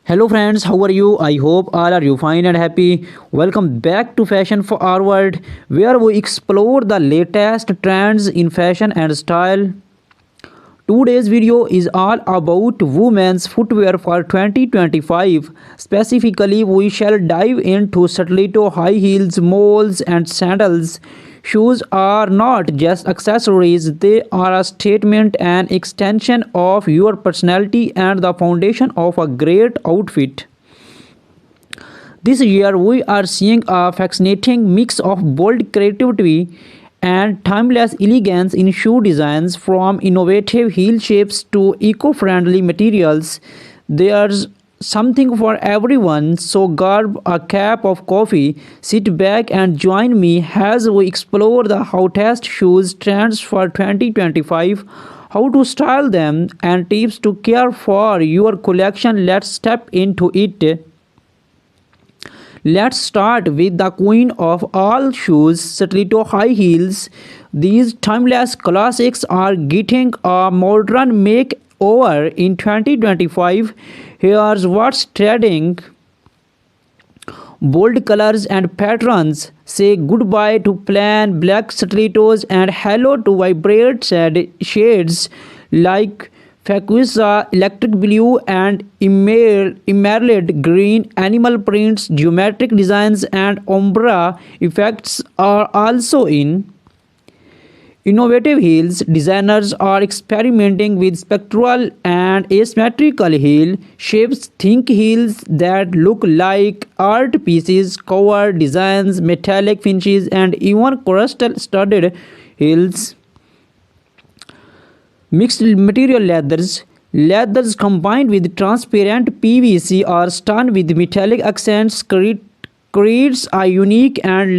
Hello friends, how are you? I hope all are you fine and happy. Welcome back to Fashion Forward, where we explore the latest trends in fashion and style. Today's video is all about women's footwear for 2025. Specifically, we shall dive into stiletto high heels, moles, and sandals. Shoes are not just accessories, they are a statement and extension of your personality and the foundation of a great outfit. This year, we are seeing a fascinating mix of bold creativity and timeless elegance in shoe designs, from innovative heel shapes to eco friendly materials. There's something for everyone, so grab a cup of coffee, sit back, and join me as we explore the hottest shoes trends for 2025, how to style them, and tips to care for your collection. Let's step into it. Let's start with the queen of all shoes, stiletto high heels. These timeless classics are getting a modern makeover in 2025. Here's what's trending. Bold colors and patterns. Say goodbye to plain black stilettos and hello to vibrant shades like Fuchsia, electric blue, and emerald green. Animal prints, geometric designs, and ombre effects are also in. Innovative heels. Designers are experimenting with spectral and asymmetrical heel shapes. Think heels that look like art pieces, cover designs, metallic finishes, and even crystal studded heels. Mixed material leathers. Leathers combined with transparent PVC or stone with metallic accents creates a unique and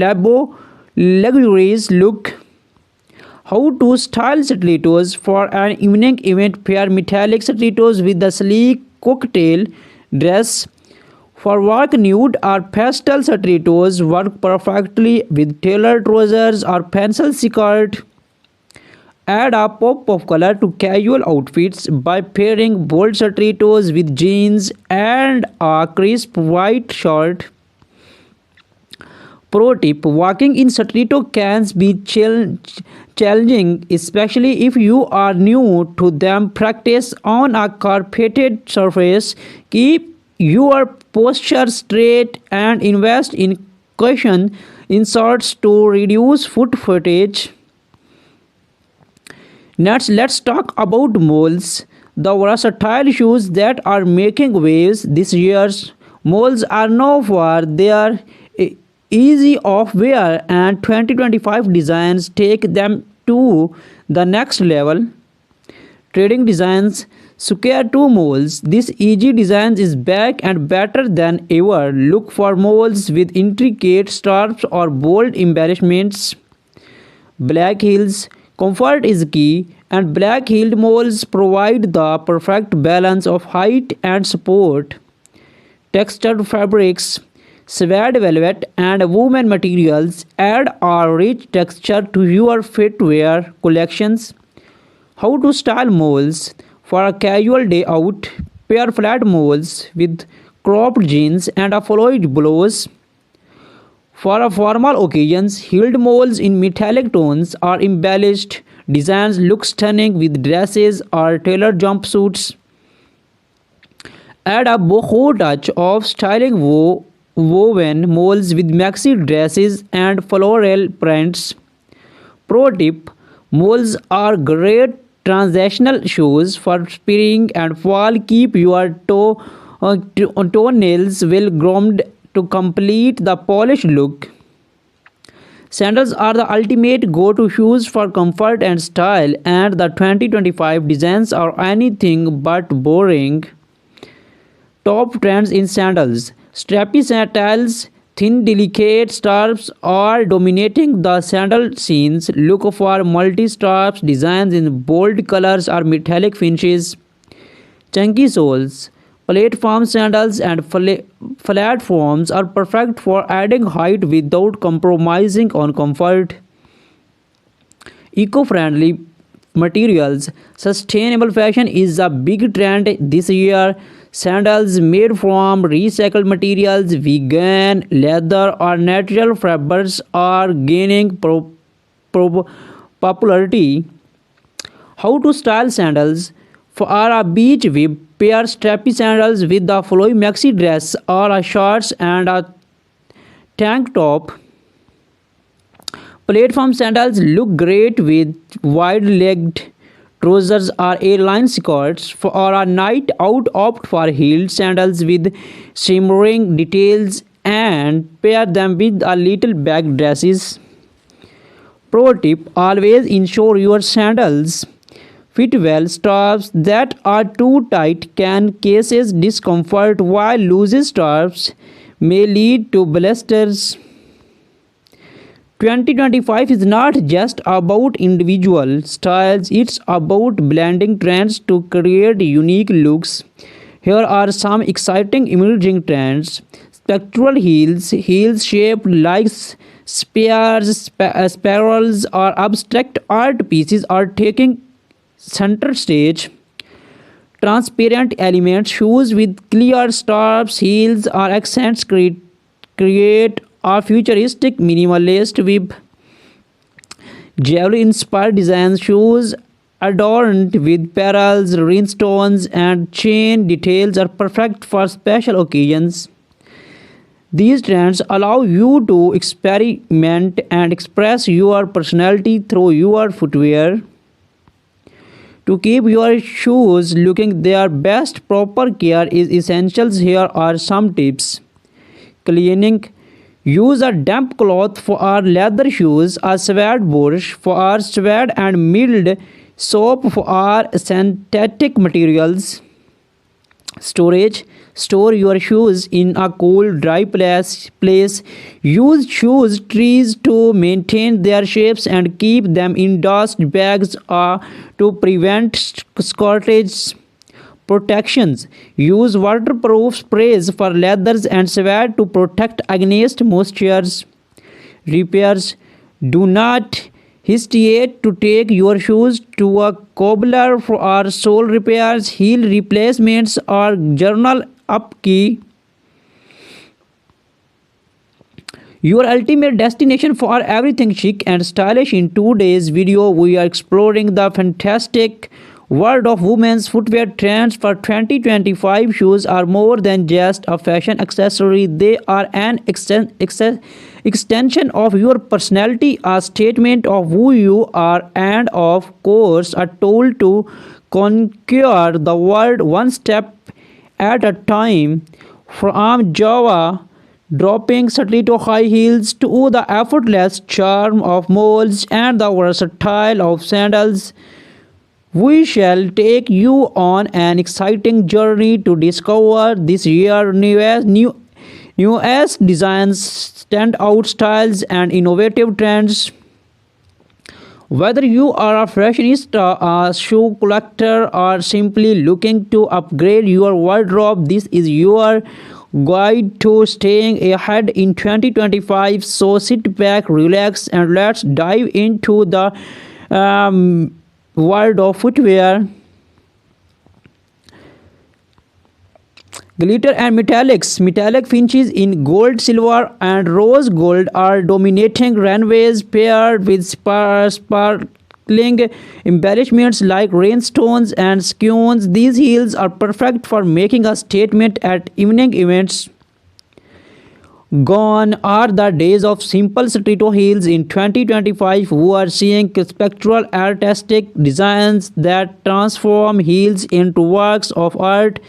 luxurious look. How to style stilettos for an evening event. Pair metallic stilettos with the sleek cocktail dress. For work, nude or pastel stilettos work perfectly with tailored trousers or pencil skirt. Add a pop of color to casual outfits by pairing bold stilettos with jeans and a crisp white shirt. Pro tip: walking in stiletto can be challenging, especially if you are new to them. Practice on a carpeted surface. Keep your posture straight and invest in cushion inserts to reduce foot footage. Next, let's talk about moles, the versatile shoes that are making waves this year. Moles are known for their easy of wear, and 2025 designs take them to the next level. Trading designs. Square 2 moles. This easy design is back and better than ever. Look for moles with intricate straps or bold embellishments. Black heels. Comfort is key, and black heeled moles provide the perfect balance of height and support. Textured fabrics, suede velvet, and woven materials add a rich texture to your footwear collections. How to style moles for a casual day out. Pair flat moles with cropped jeans and a floyd blouse. For a formal occasions, heeled moles in metallic tones or embellished designs look stunning with dresses or tailored jumpsuits. Add a boho touch of styling woven moles with maxi dresses and floral prints. Pro tip: moles are great transitional shoes for spring and fall. Keep your toenails well groomed to complete the polished look. Sandals are the ultimate go-to shoes for comfort and style, and the 2025 designs are anything but boring. Top trends in sandals. Strappy sandals, thin delicate straps are dominating the sandal scenes. Look for multi-straps designs in bold colors or metallic finishes. Chunky soles. Platform sandals and platforms are perfect for adding height without compromising on comfort. Eco-friendly materials. Sustainable fashion is a big trend this year. Sandals made from recycled materials, vegan, leather, or natural fibers are gaining pro- popularity. How to style sandals? For a beach, we pair strappy sandals with a flowy maxi dress or a shorts and a tank top. Platform sandals look great with wide-legged trousers or A-line skirts. For a night out, opt for heeled sandals with shimmering details and pair them with a little bag dresses. Pro tip: always ensure your sandals fit well. Straps that are too tight can cause discomfort, while loose straps may lead to blisters. 2025 is not just about individual styles, it's about blending trends to create unique looks. Here are some exciting emerging trends. Spectral heels, heels shaped like spears, spirals, or abstract art pieces are taking center stage. Transparent elements, shoes with clear straps, heels, or accents create a futuristic minimalist with jewelry inspired designs. Shoes adorned with pearls, rhinestones, and chain details are perfect for special occasions. These trends allow you to experiment and express your personality through your footwear. To keep your shoes looking their best, proper care is essential. Here are some tips. Cleaning: use a damp cloth for our leather shoes, a suede brush for our suede, and mild soap for our synthetic materials. Storage: store your shoes in a cool, dry place. Use shoes trees to maintain their shapes and keep them in dust bags to prevent scorches. Protections: use waterproof sprays for leathers and suede to protect against moistures. Repairs: do not hesitate to take your shoes to a cobbler for our sole repairs, heel replacements, or journal upkeep. Your ultimate destination for everything chic and stylish. In today's video, we are exploring the fantastic world of women's footwear trends for 2025. Shoes are more than just a fashion accessory, they are an extension of your personality, a statement of who you are, and of course, a tool to conquer the world one step at a time. From Java dropping stiletto high heels to the effortless charm of moles and the versatile of sandals, we shall take you on an exciting journey to discover this year's newest designs, standout styles, and innovative trends. Whether you are a fashionista, a shoe collector, or simply looking to upgrade your wardrobe, this is your guide to staying ahead in 2025. So sit back, relax, and let's dive into the world of footwear. Glitter and metallics. Metallic finishes in gold, silver, and rose gold are dominating runways, paired with sparkling embellishments like rhinestones and skeins. These heels are perfect for making a statement at evening events. Gone are the days of simple stiletto heels. In 2025, we are seeing spectral artistic designs that transform heels into works of art.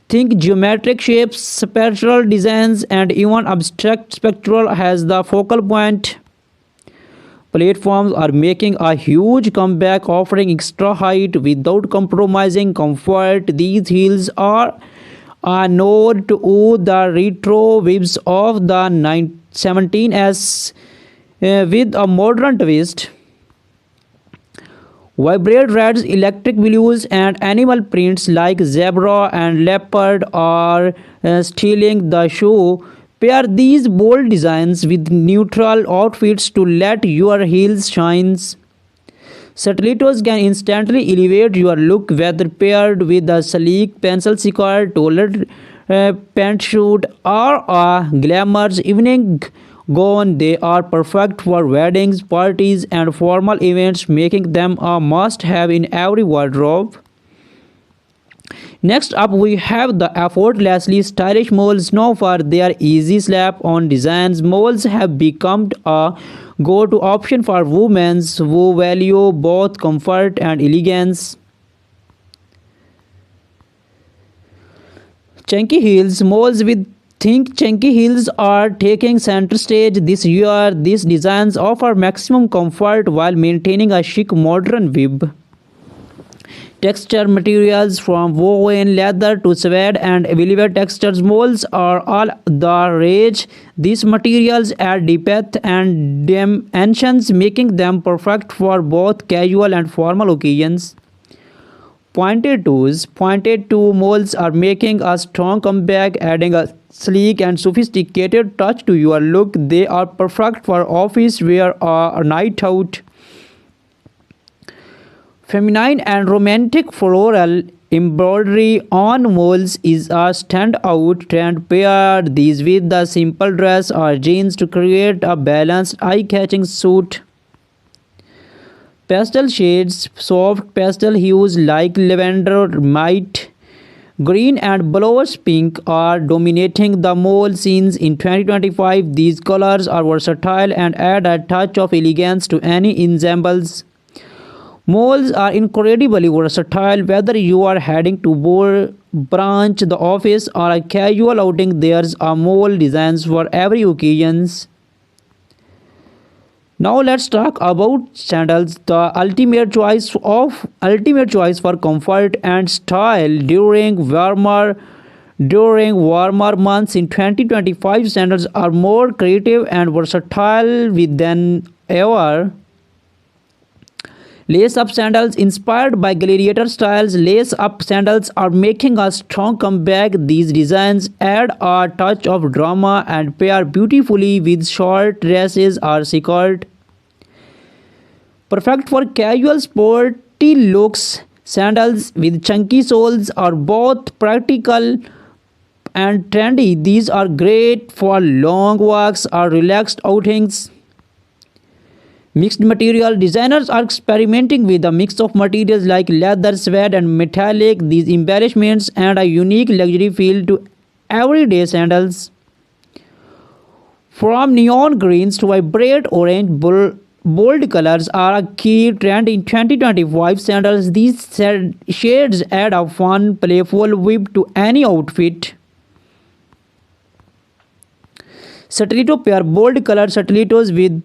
Think geometric shapes, spectral designs, and even abstract spectral has the focal point. Platforms are making a huge comeback, offering extra height without compromising comfort. These heels are a nod to the retro vibes of the 17s with a modern twist. Vibrant reds, electric blues, and animal prints like zebra and leopard are stealing the show. Pair these bold designs with neutral outfits to let your heels shine. Stilettos can instantly elevate your look, whether paired with a sleek pencil skirt, tailored pantsuit, or a glamorous evening gown. They are perfect for weddings, parties, and formal events, making them a must-have in every wardrobe. Next up, we have the effortlessly stylish moles. Known for their easy slap-on designs, moles have become a go-to option for women who value both comfort and elegance. Chunky heels, moles with think chunky heels are taking center stage this year. These designs offer maximum comfort while maintaining a chic modern vibe. Texture materials from woven leather to suede and velvet textures molds are all the rage. These materials add depth and dimensions, making them perfect for both casual and formal occasions. Pointed toe molds are making a strong comeback, adding a sleek and sophisticated touch to your look. They are perfect for office wear or a night out. Feminine and romantic floral embroidery on molds is a standout trend. Pair these with the simple dress or jeans to create a balanced, eye-catching suit. Pastel shades, soft pastel hues like lavender, might green, and bluish pink are dominating the mall scenes in 2025. These colors are versatile and add a touch of elegance to any ensembles. Malls are incredibly versatile, whether you are heading to branch, the office, or a casual outing. There's a mall designs for every occasion. Now let's talk about sandals, the ultimate choice for comfort and style during warmer months in 2025. Sandals are more creative and versatile than ever. Lace up sandals inspired by gladiator styles. Lace up sandals are making a strong comeback. These designs add a touch of drama and pair beautifully with short dresses or skirt. Perfect for casual sporty looks, sandals with chunky soles are both practical and trendy. These are great for long walks or relaxed outings. Mixed material designers are experimenting with a mix of materials like leather, suede, and metallic. These embellishments add a unique luxury feel to everyday sandals. From neon greens to vibrant orange, bold colors are a key trend in 2025 sandals. These shades add a fun, playful vibe to any outfit. Stiletto pair bold colored stilettos with